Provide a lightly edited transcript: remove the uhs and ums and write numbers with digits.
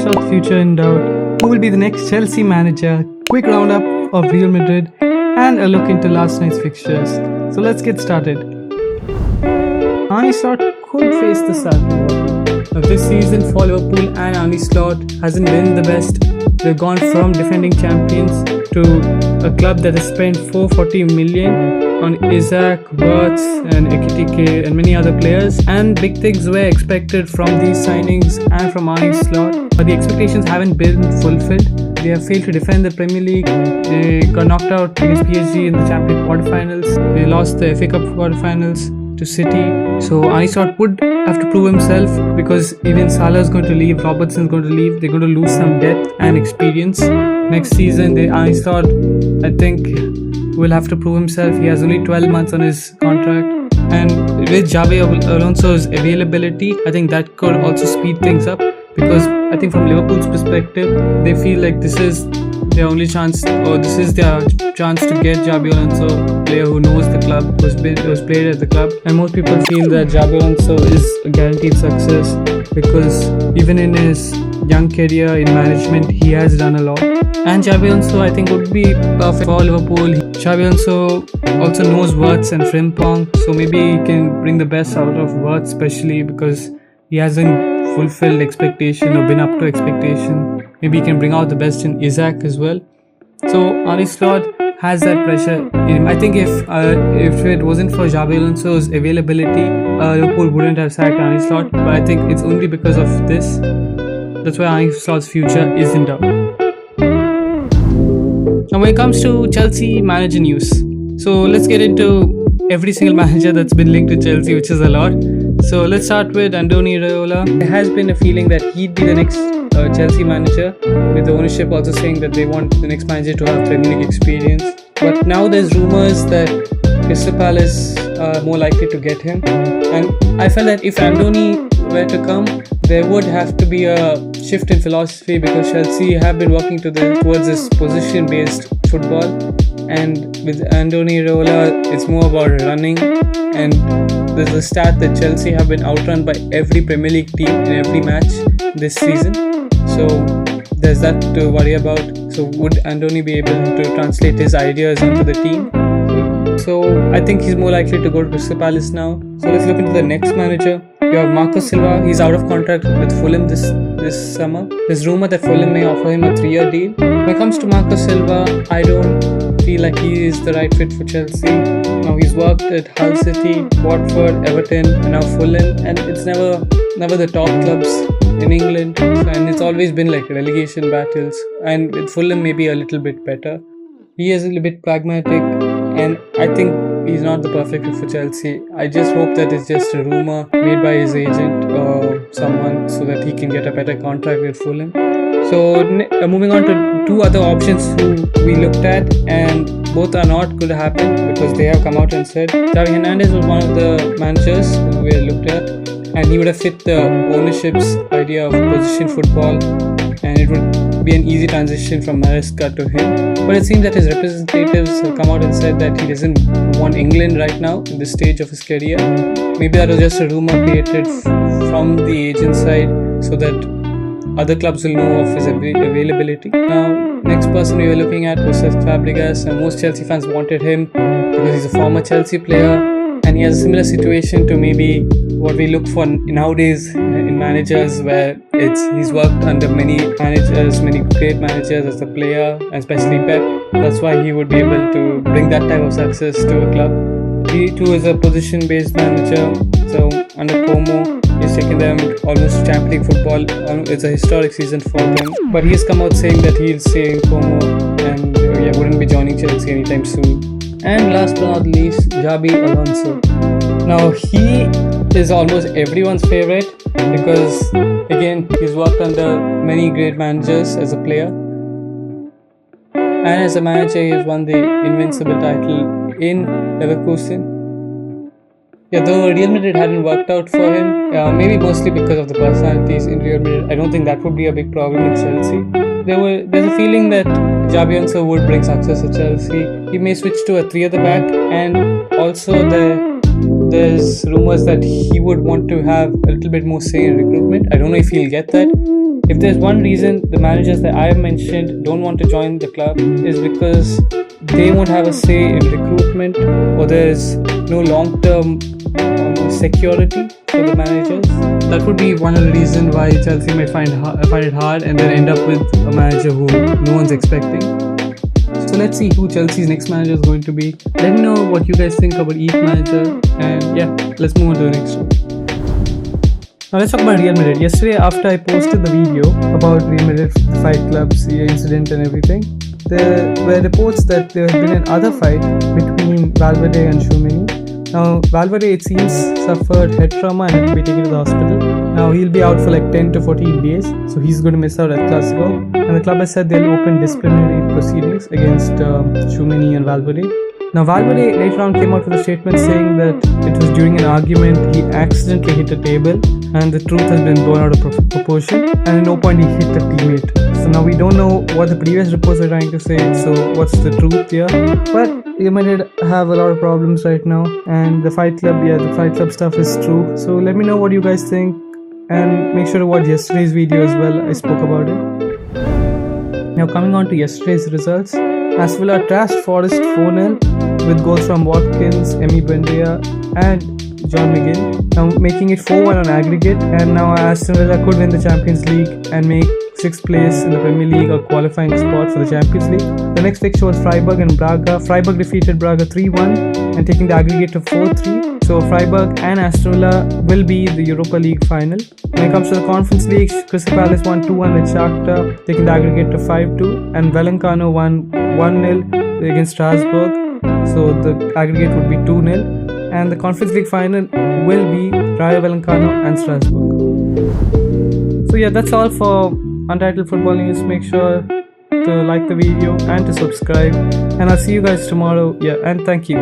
Slot's future in doubt, who will be the next Chelsea manager, quick roundup of Real Madrid, and a look into last night's fixtures. So let's get started. Arne Slot could face the Sun. Now this season for Liverpool and Arne Slot hasn't been the best. They've gone from defending champions to a club that has spent 440 million on Isaac, Wirtz and Ekitike and many other players, and big things were expected from these signings and from Arne Slot, but the expectations haven't been fulfilled. They have failed to defend the Premier League. They got knocked out against PSG in the Champions quarterfinals. They lost the FA Cup quarterfinals to City. So Arne Slot would have to prove himself, because even Salah is going to leave, Robertson is going to leave. They're going to lose some depth and experience. Next season, Arne Slot, I think, will have to prove himself. He has only 12 months on his contract. And with Xabi Alonso's availability, I think that could also speed things up, because I think from Liverpool's perspective, they feel like this is their only chance, or this is their chance to get Xabi Alonso, a player who knows the club, who's played at the club. And most people feel that Xabi Alonso is a guaranteed success, because even in his young career in management, he has done a lot. And Xabi Alonso, I think, would be perfect for Liverpool. Xabi Alonso also knows Wirtz and Frimpong, so maybe he can bring the best out of Wirtz, especially because he hasn't fulfilled expectation or been up to expectation. Maybe he can bring out the best in Isaac as well. So Arne Slot has that pressure in him. I think if it wasn't for Xabi Alonso's availability, Liverpool wouldn't have sacked Arne Slot. But I think it's only because of this. That's why Arne Slot's future is in doubt. Now when it comes to Chelsea manager news, so let's get into every single manager that's been linked to Chelsea, which is a lot. So let's start with Andoni Iraola. There has been a feeling that he'd be the next Chelsea manager, with the ownership also saying that they want the next manager to have Premier League experience. But now there's rumours that Crystal Palace are more likely to get him. And I felt that if Andoni were to come, there would have to be a shift in philosophy, because Chelsea have been working towards this position-based football. And with Andoni Iraola, it's more about running. And there's a stat that Chelsea have been outrun by every Premier League team in every match this season. So there's that to worry about. So would Andoni be able to translate his ideas onto the team? So I think he's more likely to go to Crystal Palace now. So let's look into the next manager. You have Marco Silva. He's out of contract with Fulham this summer. There's rumour that Fulham may offer him a 3-year deal. When it comes to Marco Silva, I don't feel like he is the right fit for Chelsea. Now he's worked at Hull City, Watford, Everton, and now Fulham, and it's never the top clubs in England, and it's always been like relegation battles. And with Fulham, maybe a little bit better. He is a little bit pragmatic, and I think he's not the perfect fit for Chelsea. I just hope that it's just a rumour made by his agent or someone, so that he can get a better contract with Fulham. So moving on to two other options who we looked at, and both are not going to happen because they have come out and said. Xavi Hernandez was one of the managers who we looked at, and he would have fit the ownership's idea of position football, and it would be an easy transition from Maresca to him. But it seems that his representatives have come out and said that he doesn't want England right now in this stage of his career. Maybe that was just a rumour created from the agent side, so that other clubs will know of his availability. Now, next person we were looking at was Cesc Fabregas, and most Chelsea fans wanted him because he's a former Chelsea player, and he has a similar situation to maybe what we look for nowadays in managers, where he's worked under many managers, many great managers as a player, and especially Pep. That's why he would be able to bring that type of success to a club. He too is a position-based manager, so under Como, he's taken them almost to Champions League football. It's a historic season for them. But he's come out saying that he'll stay in Como and wouldn't be joining Chelsea anytime soon. And last but not least, Xabi Alonso. Now he is almost everyone's favourite, because again, he's worked under many great managers as a player. And as a manager, he has won the Invincible title in Leverkusen. Yeah, though Real Madrid hadn't worked out for him, maybe mostly because of the personalities in Real Madrid, I don't think that would be a big problem in Chelsea. There's a feeling that Xabi Alonso would bring success to Chelsea. He may switch to a 3 at the back, and also there's rumours that he would want to have a little bit more say in recruitment. I don't know if he'll get that, if there's one reason the managers that I have mentioned don't want to join the club, is because they won't have a say in recruitment, or there's no long-term security for the managers. That would be one of the reasons why Chelsea might find it hard and then end up with a manager who no one's expecting. So let's see who Chelsea's next manager is going to be. Let me know what you guys think about each manager, and yeah, let's move on to the next one. Now let's talk about Real Madrid. Yesterday, after I posted the video about Real Madrid fight clubs, the incident and everything, there were reports that there has been another fight between Valverde and Tchouaméni. Now, Valverde, it seems, suffered head trauma and had to be taken to the hospital. Now, he'll be out for like 10 to 14 days, so he's going to miss out at Clasico. And the club has said they'll open disciplinary proceedings against Tchouaméni and Valverde. Now, Valverde later on came out with a statement saying that it was during an argument he accidentally hit a table, and the truth has been blown out of proportion, and at no point he hit a teammate. So now we don't know what the previous reports are trying to say, so what's the truth here? But Real Madrid have a lot of problems right now, and the fight club stuff is true. So let me know what you guys think, and make sure to watch yesterday's video as well. I spoke about it. Now coming on to yesterday's results, Aston Villa trashed Forest 4-0 with goals from Watkins, Emi Buendia and John McGinn, now making it 4-1 on aggregate, and now Aston Villa could win the Champions League and make 6th place in the Premier League, or qualifying spot for the Champions League. The next fixture was Freiburg and Braga. Freiburg defeated Braga 3-1 and taking the aggregate to 4-3. So Freiburg and Aston Villa will be the Europa League final. When it comes to the Conference League, Crystal Palace won 2-1 with Shakhtar, taking the aggregate to 5-2, and Valenciano won 1-0 against Strasbourg. So the aggregate would be 2-0. And the Conference League final will be Rayo Vallecano and Strasbourg. So yeah, that's all for Untitled Football News. Make sure to like the video and to subscribe, and I'll see you guys tomorrow. Yeah, and thank you.